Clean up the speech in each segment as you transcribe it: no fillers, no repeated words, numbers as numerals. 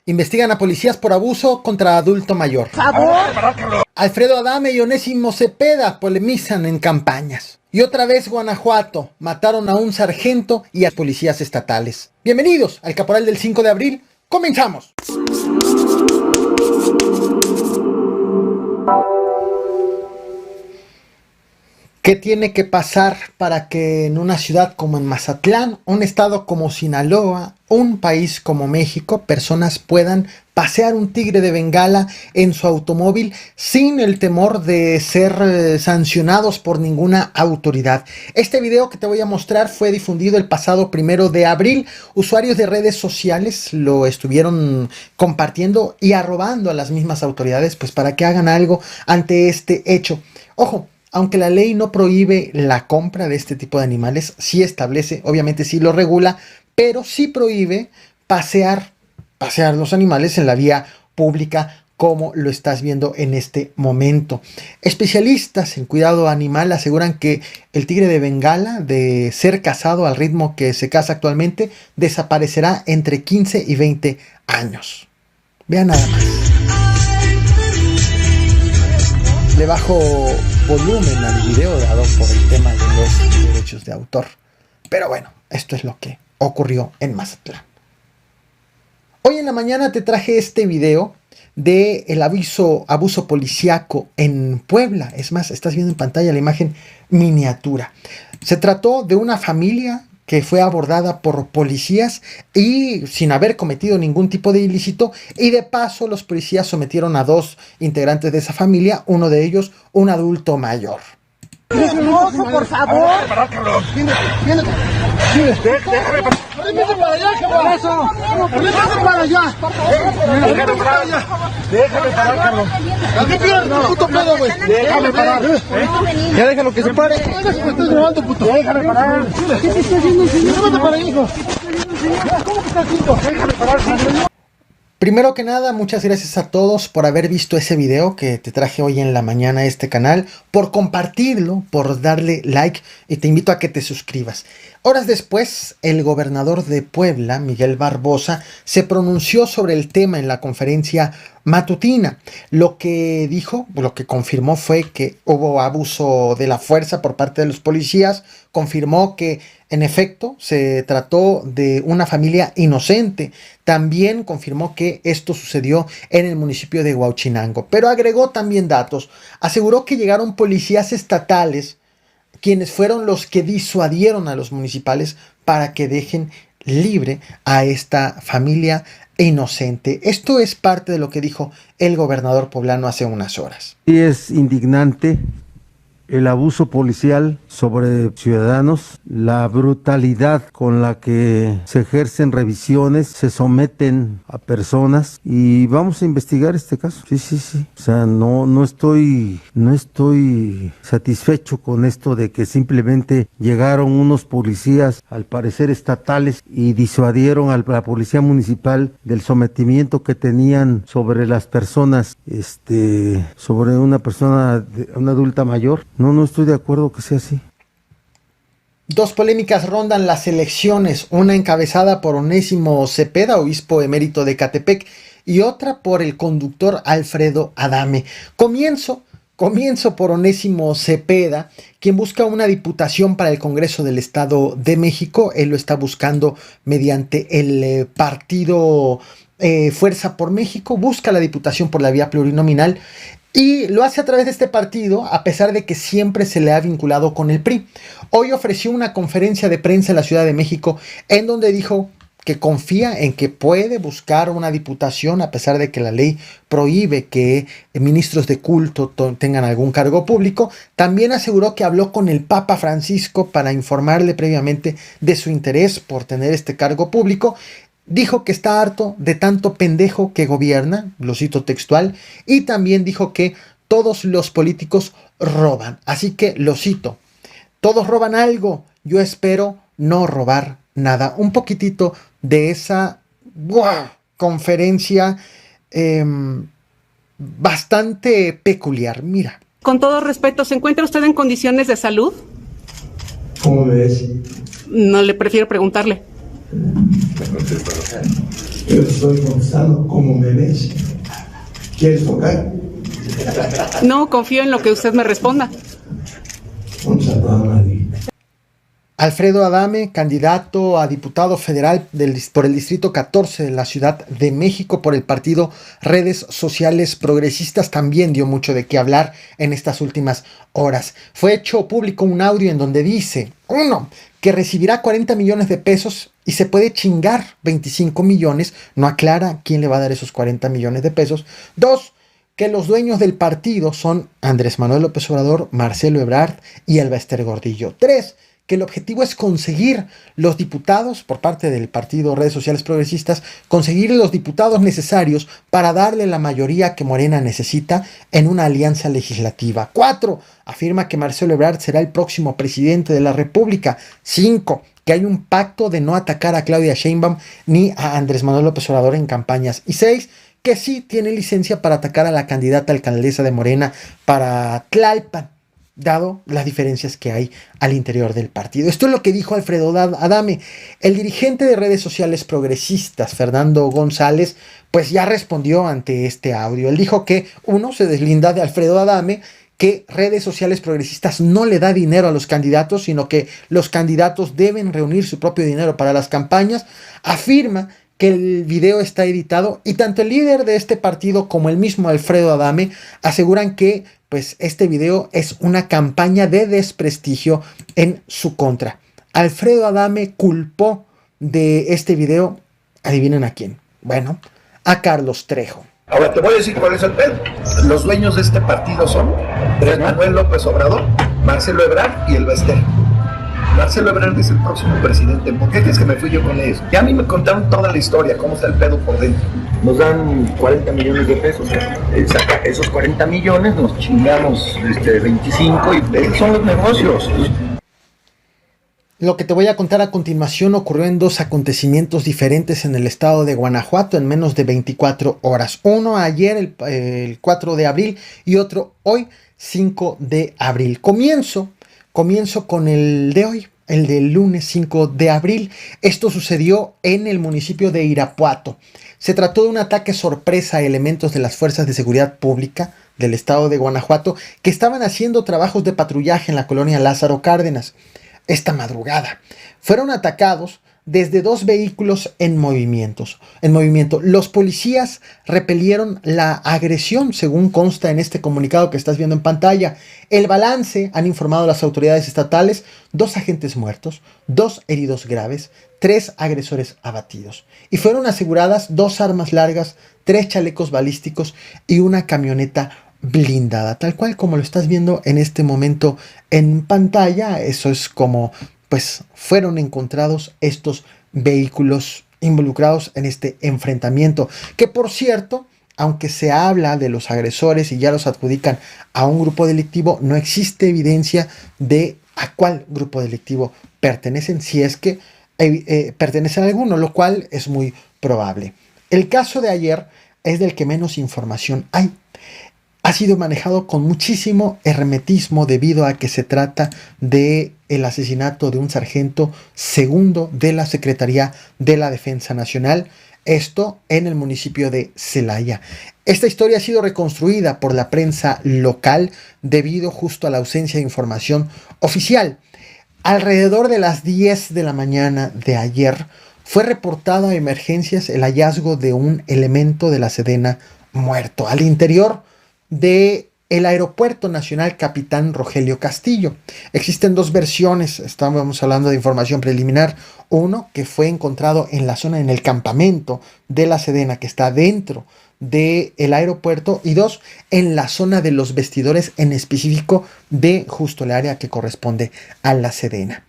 Investigan a policías por abuso contra adulto mayor. ¡Favor! Alfredo Adame y Onésimo Cepeda polemizan en campañas. Y otra vez Guanajuato, mataron a un sargento y a policías estatales. Bienvenidos al Caporal del 5 de abril. ¡Comenzamos! ¿Qué tiene que pasar para que en una ciudad como en Mazatlán, un estado como Sinaloa, un país como México, personas puedan pasear un tigre de Bengala en su automóvil sin el temor de ser sancionados por ninguna autoridad? Este video que te voy a mostrar fue difundido el pasado 1 de abril. Usuarios de redes sociales lo estuvieron compartiendo y arrobando a las mismas autoridades pues para que hagan algo ante este hecho. Ojo, aunque la ley no prohíbe la compra de este tipo de animales, sí establece, obviamente sí lo regula, pero sí prohíbe pasear los animales en la vía pública como lo estás viendo en este momento. Especialistas en cuidado animal aseguran que el tigre de Bengala, de ser cazado al ritmo que se caza actualmente, desaparecerá entre 15 y 20 años. Vean nada más. Le bajo volumen al video dado por el tema de los derechos de autor. Pero bueno, esto es lo que ocurrió en Mazatlán. Hoy en la mañana te traje este video de el abuso policíaco en Puebla. Es más, estás viendo en pantalla la imagen miniatura. Se trató de una familia que fue abordada por policías y sin haber cometido ningún tipo de ilícito, y de paso los policías sometieron a 2 integrantes de esa familia, uno de ellos un adulto mayor. ¡Esposo, por favor! Déjame para allá, cabrón. Déjame para allá. Déjame parar, cabrón. ¿A qué pierdes, puto pedo, güey? Déjame parar. Ya déjalo que se pare. Me estás grabando, puto. Déjame parar. ¿Qué te está haciendo, señor? Déjame para ahí, hijo. ¿Cómo que está haciendo? Déjame parar, señor. Primero que nada, muchas gracias a todos por haber visto ese video que te traje hoy en la mañana a este canal, por compartirlo, por darle like, y te invito a que te suscribas. Horas después, el gobernador de Puebla, Miguel Barbosa, se pronunció sobre el tema en la conferencia matutina. Lo que dijo, lo que confirmó fue que hubo abuso de la fuerza por parte de los policías. Confirmó que en efecto se trató de una familia inocente. También confirmó que esto sucedió en el municipio de Huauchinango, pero agregó también datos. Aseguró que llegaron policías estatales, quienes fueron los que disuadieron a los municipales para que dejen libre a esta familia inocente. Esto es parte de lo que dijo el gobernador poblano hace unas horas. Y es indignante el abuso policial sobre ciudadanos, la brutalidad con la que se ejercen revisiones, se someten a personas, y vamos a investigar este caso. Sí. O sea, no estoy satisfecho con esto de que simplemente llegaron unos policías, al parecer estatales, y disuadieron a la policía municipal del sometimiento que tenían sobre las personas, sobre una persona, una adulta mayor. No estoy de acuerdo que sea así. 2 polémicas rondan las elecciones, una encabezada por Onésimo Cepeda, obispo emérito de Ecatepec, y otra por el conductor Alfredo Adame. Comienzo por Onésimo Cepeda, quien busca una diputación para el Congreso del Estado de México. Él lo está buscando mediante el partido Fuerza por México, busca la diputación por la vía plurinominal. Y lo hace a través de este partido, a pesar de que siempre se le ha vinculado con el PRI. Hoy ofreció una conferencia de prensa en la Ciudad de México, en donde dijo que confía en que puede buscar una diputación, a pesar de que la ley prohíbe que ministros de culto tengan algún cargo público. También aseguró que habló con el Papa Francisco para informarle previamente de su interés por tener este cargo público. Dijo que está harto de tanto pendejo que gobierna, lo cito textual, y también dijo que todos los políticos roban. Así que lo cito: todos roban algo, yo espero no robar nada. Un poquitito de esa conferencia bastante peculiar. Mira. Con todo respeto, ¿se encuentra usted en condiciones de salud? ¿Cómo ves? No le prefiero preguntarle. Yo estoy contestando como me ves. ¿Quieres tocar? No, confío en lo que usted me responda. Vamos a toda madre. Alfredo Adame, candidato a diputado federal por el Distrito 14 de la Ciudad de México por el partido Redes Sociales Progresistas, también dio mucho de qué hablar en estas últimas horas. Fue hecho público un audio en donde dice, 1, que recibirá 40 millones de pesos y se puede chingar 25 millones, no aclara quién le va a dar esos 40 millones de pesos. 2, que los dueños del partido son Andrés Manuel López Obrador, Marcelo Ebrard y Alba Ester Gordillo. 3, que el objetivo es conseguir los diputados, por parte del partido Redes Sociales Progresistas, conseguir los diputados necesarios para darle la mayoría que Morena necesita en una alianza legislativa. 4, afirma que Marcelo Ebrard será el próximo presidente de la República. 5, que hay un pacto de no atacar a Claudia Sheinbaum ni a Andrés Manuel López Obrador en campañas. Y 6, que sí tiene licencia para atacar a la candidata alcaldesa de Morena para Tlalpan, dado las diferencias que hay al interior del partido. Esto es lo que dijo Alfredo Adame. El dirigente de Redes Sociales Progresistas, Fernando González, pues ya respondió ante este audio. Él dijo que, 1, se deslinda de Alfredo Adame, que Redes Sociales Progresistas no le da dinero a los candidatos, sino que los candidatos deben reunir su propio dinero para las campañas. Afirma que el video está editado y tanto el líder de este partido como el mismo Alfredo Adame aseguran que pues este video es una campaña de desprestigio en su contra. Alfredo Adame culpó de este video, adivinen a quién. Bueno, a Carlos Trejo. Ahora te voy a decir cuál es el pedo. Los dueños de este partido son Andrés Manuel López Obrador, Marcelo Ebrard y Alba Ester. Marcelo Ebrard es el próximo presidente. ¿Por qué crees que me fui yo con ellos? Ya a mí me contaron toda la historia, cómo está el pedo por dentro. Nos dan 40 millones de pesos. Saca esos 40 millones, nos chingamos 25 y son los negocios. Lo que te voy a contar a continuación ocurrió en 2 acontecimientos diferentes en el estado de Guanajuato en menos de 24 horas. Uno ayer, el 4 de abril, y otro hoy, 5 de abril. Comienzo con el de hoy, el del lunes 5 de abril. Esto sucedió en el municipio de Irapuato. Se trató de un ataque sorpresa a elementos de las fuerzas de seguridad pública del estado de Guanajuato que estaban haciendo trabajos de patrullaje en la colonia Lázaro Cárdenas. Esta madrugada fueron atacados desde 2 vehículos en movimiento. Los policías repelieron la agresión, según consta en este comunicado que estás viendo en pantalla. El balance, han informado las autoridades estatales, 2 agentes muertos, 2 heridos graves, 3 agresores abatidos. Y fueron aseguradas 2 armas largas, 3 chalecos balísticos y una camioneta blindada, tal cual como lo estás viendo en este momento en pantalla. Eso es como pues fueron encontrados estos vehículos involucrados en este enfrentamiento, que por cierto, aunque se habla de los agresores y ya los adjudican a un grupo delictivo, no existe evidencia de a cuál grupo delictivo pertenecen, si es que pertenecen a alguno, lo cual es muy probable. El caso de ayer es del que menos información hay. Ha sido manejado con muchísimo hermetismo debido a que se trata de el asesinato de un sargento segundo de la Secretaría de la Defensa Nacional, esto en el municipio de Celaya. Esta historia ha sido reconstruida por la prensa local debido justo a la ausencia de información oficial. Alrededor de las 10 de la mañana de ayer fue reportado a emergencias el hallazgo de un elemento de la Sedena muerto al interior de el Aeropuerto Nacional Capitán Rogelio Castillo. Existen 2 versiones, estamos hablando de información preliminar. Uno, que fue encontrado en la zona, en el campamento de la Sedena, que está dentro del aeropuerto, y 2, en la zona de los vestidores, en específico de justo el área que corresponde a la Sedena.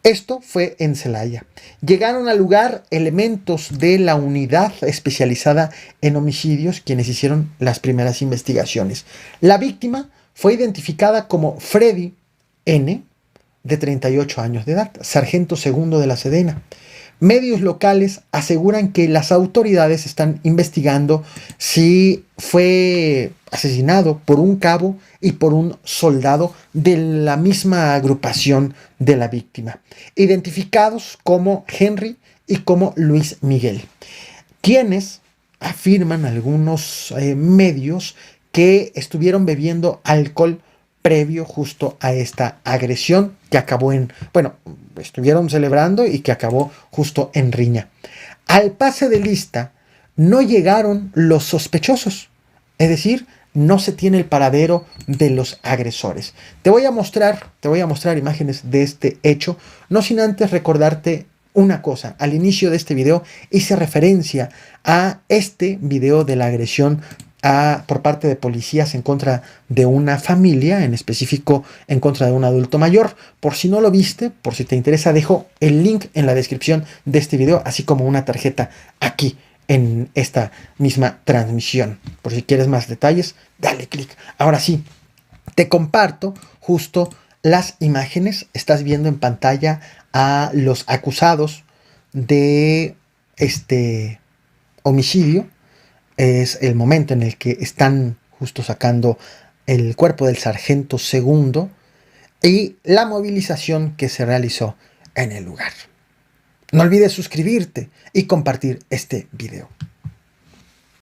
Esto fue en Celaya. Llegaron al lugar elementos de la unidad especializada en homicidios, quienes hicieron las primeras investigaciones. La víctima fue identificada como Freddy N., de 38 años de edad, sargento segundo de la Sedena. Medios locales aseguran que las autoridades están investigando si fue asesinado por un cabo y por un soldado de la misma agrupación de la víctima, identificados como Henry y como Luis Miguel. quienes afirman algunos medios que estuvieron bebiendo alcohol previo justo a esta agresión que acabó en, bueno, estuvieron celebrando y que acabó justo en riña. Al pase de lista no llegaron los sospechosos, es decir, no se tiene el paradero de los agresores. Te voy a mostrar imágenes de este hecho, no sin antes recordarte una cosa. Al inicio de este video hice referencia a este video de la agresión por parte de policías en contra de una familia, en específico en contra de un adulto mayor. Por si no lo viste, por si te interesa, dejo el link en la descripción de este video, así como una tarjeta aquí en esta misma transmisión. Por si quieres más detalles, dale clic. Ahora sí, te comparto justo las imágenes. Estás viendo en pantalla a los acusados de este homicidio. Es el momento en el que están justo sacando el cuerpo del sargento segundo y la movilización que se realizó en el lugar. No olvides suscribirte y compartir este video.